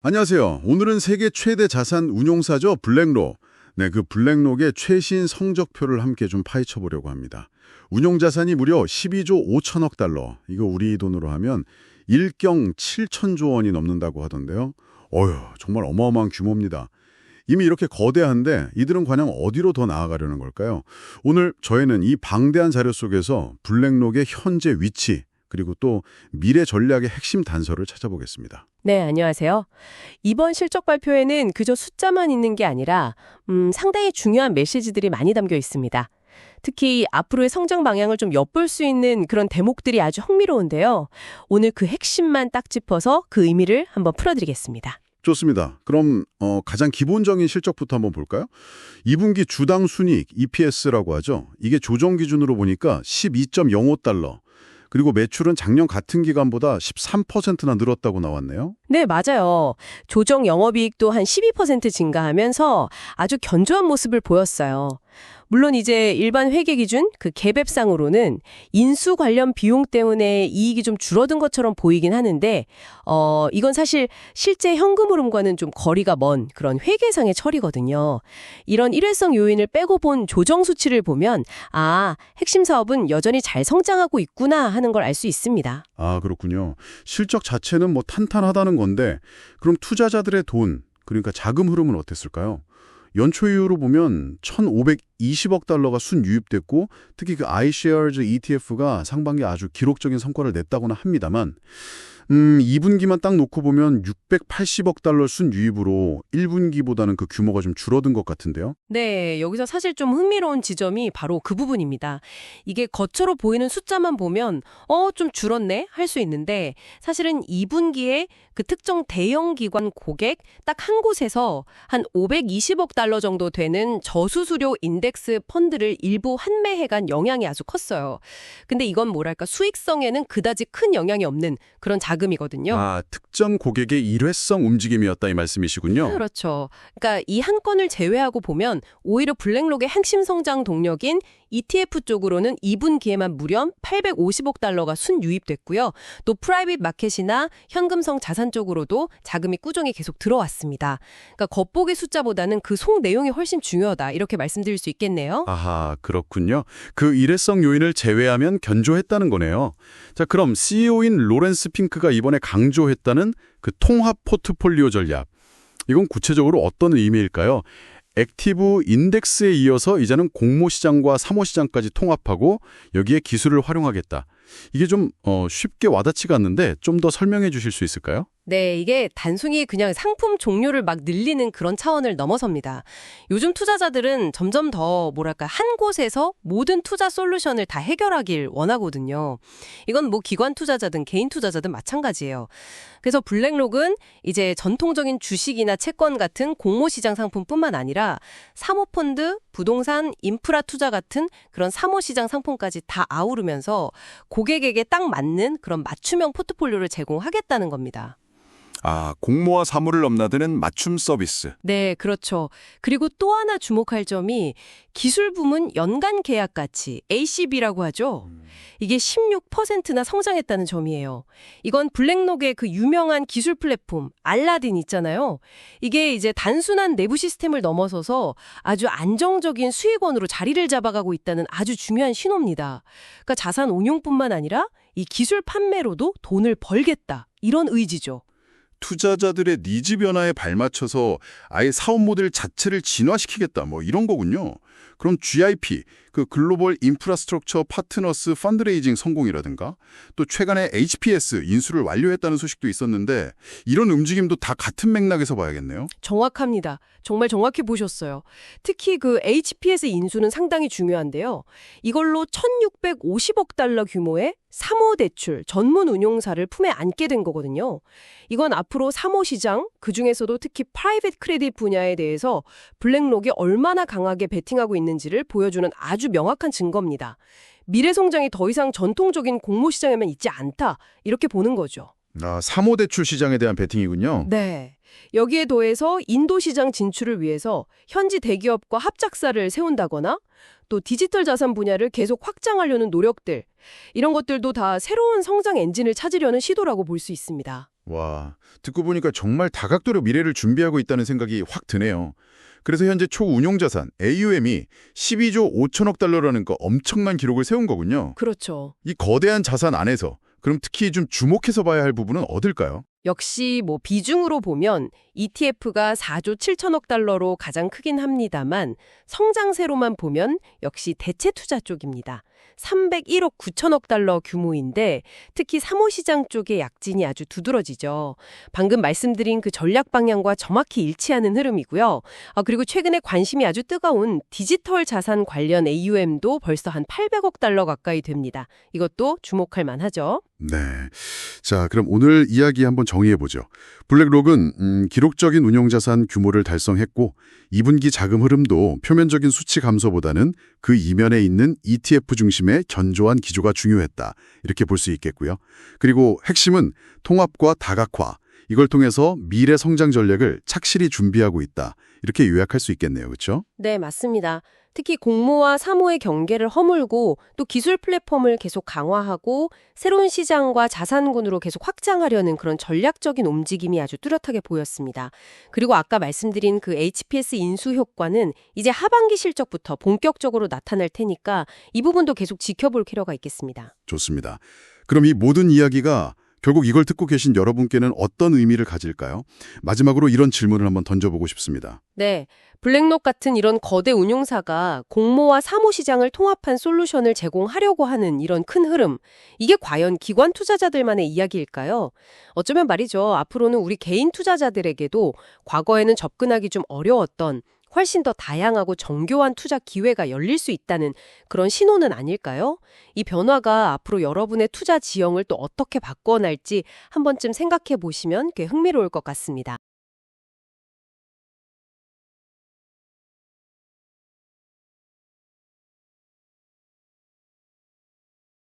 안녕하세요. 오늘은 세계 최대 자산 운용사죠. 블랙록. 네, 그 블랙록의 최신 성적표를 함께 좀 파헤쳐 보려고 합니다. 운용 자산이 무려 12조 5천억 달러. 이거 우리 돈으로 하면 1경 7천조 원이 넘는다고 하던데요. 어휴, 정말 어마어마한 규모입니다. 이미 이렇게 거대한데 이들은 과연 어디로 더 나아가려는 걸까요? 오늘 저희는 이 방대한 자료 속에서 블랙록의 현재 위치, 그리고 또 미래 전략의 핵심 단서를 찾아보겠습니다. 네, 안녕하세요. 이번 실적 발표에는 그저 숫자만 있는 게 아니라 상당히 중요한 메시지들이 많이 담겨 있습니다. 특히 앞으로의 성장 방향을 좀 엿볼 수 있는 그런 대목들이 아주 흥미로운데요. 오늘 그 핵심만 딱 짚어서 그 의미를 한번 풀어드리겠습니다. 좋습니다. 그럼 가장 기본적인 실적부터 한번 볼까요? 2분기 주당 순이익, EPS라고 하죠. 이게 조정 기준으로 보니까 12.05달러. 그리고 매출은 작년 같은 기간보다 13%나 늘었다고 나왔네요. 네, 맞아요. 조정 영업이익도 한 12% 증가하면서 아주 견조한 모습을 보였어요. 물론 이제 일반 회계 기준 그 계획상으로는 인수 관련 비용 때문에 이익이 좀 줄어든 것처럼 보이긴 하는데 이건 사실 실제 현금 흐름과는 좀 거리가 먼 그런 회계상의 처리거든요. 이런 일회성 요인을 빼고 본 조정 수치를 보면 핵심 사업은 여전히 잘 성장하고 있구나 하는 걸 알 수 있습니다. 아, 그렇군요. 실적 자체는 뭐 탄탄하다는 건데 그럼 투자자들의 돈, 그러니까 자금 흐름은 어땠을까요? 연초 이후로 보면 1,520억 달러가 순유입됐고 특히 그 iShares ETF가 상반기에 아주 기록적인 성과를 냈다고는 합니다만 2분기만 딱 놓고 보면 680억 달러 순유입으로 1분기보다는 그 규모가 좀 줄어든 것 같은데요. 네, 여기서 사실 좀 흥미로운 지점이 바로 그 부분입니다. 이게 겉으로 보이는 숫자만 보면 좀 줄었네 할 수 있는데 사실은 2분기에 그 특정 대형 기관 고객 딱 한 곳에서 한 520억 달러 정도 되는 저수수료 인덱스 펀드를 일부 환매해간 영향이 아주 컸어요. 근데 이건 뭐랄까 수익성에는 그다지 큰 영향이 없는 그런 자금이거든요. 아, 특정 고객의 일회성 움직임이었다 이 말씀이시군요. 그렇죠. 그러니까 이 한 건을 제외하고 보면 오히려 블랙록의 핵심 성장 동력인 ETF 쪽으로는 2분기에만 무려 850억 달러가 순유입됐고요. 또 프라이빗 마켓이나 현금성 자산 쪽으로도 자금이 꾸준히 계속 들어왔습니다. 그러니까 겉보기 숫자보다는 그 속 내용이 훨씬 중요하다 이렇게 말씀드릴 수 있겠네요. 아하, 그렇군요. 그 일회성 요인을 제외하면 견조했다는 거네요. 자, 그럼 CEO인 로렌스 핑크가 이번에 강조했다는 그 통합 포트폴리오 전략. 이건 구체적으로 어떤 의미일까요? 액티브 인덱스에 이어서 이제는 공모시장과 사모시장까지 통합하고 여기에 기술을 활용하겠다. 이게 좀 쉽게 와닿지가 않는데 좀 더 설명해 주실 수 있을까요? 네, 이게 단순히 그냥 상품 종류를 막 늘리는 그런 차원을 넘어섭니다. 요즘 투자자들은 점점 더 한 곳에서 모든 투자 솔루션을 다 해결하길 원하거든요. 이건 뭐 기관 투자자든 개인 투자자든 마찬가지예요. 그래서 블랙록은 이제 전통적인 주식이나 채권 같은 공모시장 상품뿐만 아니라 사모펀드, 부동산, 인프라 투자 같은 그런 사모시장 상품까지 다 아우르면서 고객에게 딱 맞는 그런 맞춤형 포트폴리오를 제공하겠다는 겁니다. 아, 공모와 사모를 넘나드는 맞춤 서비스. 네, 그렇죠. 그리고 또 하나 주목할 점이 기술 부문 연간 계약 가치, ACV라고 하죠. 이게 16%나 성장했다는 점이에요. 이건 블랙록의 그 유명한 기술 플랫폼, 알라딘 있잖아요. 이게 이제 단순한 내부 시스템을 넘어서서 아주 안정적인 수익원으로 자리를 잡아가고 있다는 아주 중요한 신호입니다. 그러니까 자산 운용뿐만 아니라 이 기술 판매로도 돈을 벌겠다. 이런 의지죠. 투자자들의 니즈 변화에 발맞춰서 아예 사업 모델 자체를 진화시키겠다 뭐 이런 거군요. 그럼 GIP, 그 글로벌 인프라스트럭처 파트너스 펀드레이징 성공이라든가 또 최근에 HPS 인수를 완료했다는 소식도 있었는데 이런 움직임도 다 같은 맥락에서 봐야겠네요. 정확합니다. 정말 정확히 보셨어요. 특히 그 HPS 인수는 상당히 중요한데요. 이걸로 1,650억 달러 규모의 사모대출 전문 운용사를 품에 안게 된 거거든요. 이건 앞으로 사모시장, 그중에서도 특히 프라이빗 크레딧 분야에 대해서 블랙록이 얼마나 강하게 베팅하고 있는지를 보여주는 아주 명확한 증거입니다. 미래 성장이 더 이상 전통적인 공모시장에만 있지 않다, 이렇게 보는 거죠. 아, 사모대출 시장에 대한 베팅이군요. 네. 여기에 더해서 인도 시장 진출을 위해서 현지 대기업과 합작사를 세운다거나 또 디지털 자산 분야를 계속 확장하려는 노력들, 이런 것들도 다 새로운 성장 엔진을 찾으려는 시도라고 볼 수 있습니다. 와, 듣고 보니까 정말 다각도로 미래를 준비하고 있다는 생각이 확 드네요. 그래서 현재 초운용 자산 AUM이 12조 5천억 달러라는 거 엄청난 기록을 세운 거군요. 그렇죠. 이 거대한 자산 안에서 그럼 특히 좀 주목해서 봐야 할 부분은 어딜까요? 역시 뭐 비중으로 보면 ETF가 4조 7천억 달러로 가장 크긴 합니다만 성장세로만 보면 역시 대체 투자 쪽입니다. 301억 9천억 달러 규모인데 특히 사모시장 쪽의 약진이 아주 두드러지죠. 방금 말씀드린 그 전략 방향과 정확히 일치하는 흐름이고요. 그리고 최근에 관심이 아주 뜨거운 디지털 자산 관련 AUM도 벌써 한 800억 달러 가까이 됩니다. 이것도 주목할 만하죠. 네. 자, 그럼 오늘 이야기 한번 정리해보죠. 블랙록은 기록적인 운용자산 규모를 달성했고 2분기 자금 흐름도 표면적인 수치 감소보다는 그 이면에 있는 ETF 중심의 견조한 기조가 중요했다. 이렇게 볼 수 있겠고요. 그리고 핵심은 통합과 다각화, 이걸 통해서 미래 성장 전략을 착실히 준비하고 있다. 이렇게 요약할 수 있겠네요. 그렇죠? 네, 맞습니다. 특히 공모와 사모의 경계를 허물고 또 기술 플랫폼을 계속 강화하고 새로운 시장과 자산군으로 계속 확장하려는 그런 전략적인 움직임이 아주 뚜렷하게 보였습니다. 그리고 아까 말씀드린 그 HPS 인수 효과는 이제 하반기 실적부터 본격적으로 나타날 테니까 이 부분도 계속 지켜볼 필요가 있겠습니다. 좋습니다. 그럼 이 모든 이야기가 결국 이걸 듣고 계신 여러분께는 어떤 의미를 가질까요? 마지막으로 이런 질문을 한번 던져보고 싶습니다. 네, 블랙록 같은 이런 거대 운용사가 공모와 사모 시장을 통합한 솔루션을 제공하려고 하는 이런 큰 흐름, 이게 과연 기관 투자자들만의 이야기일까요? 어쩌면 말이죠. 앞으로는 우리 개인 투자자들에게도 과거에는 접근하기 좀 어려웠던 훨씬 더 다양하고 정교한 투자 기회가 열릴 수 있다는 그런 신호는 아닐까요? 이 변화가 앞으로 여러분의 투자 지형을 또 어떻게 바꿔날지 한 번쯤 생각해 보시면 꽤 흥미로울 것 같습니다.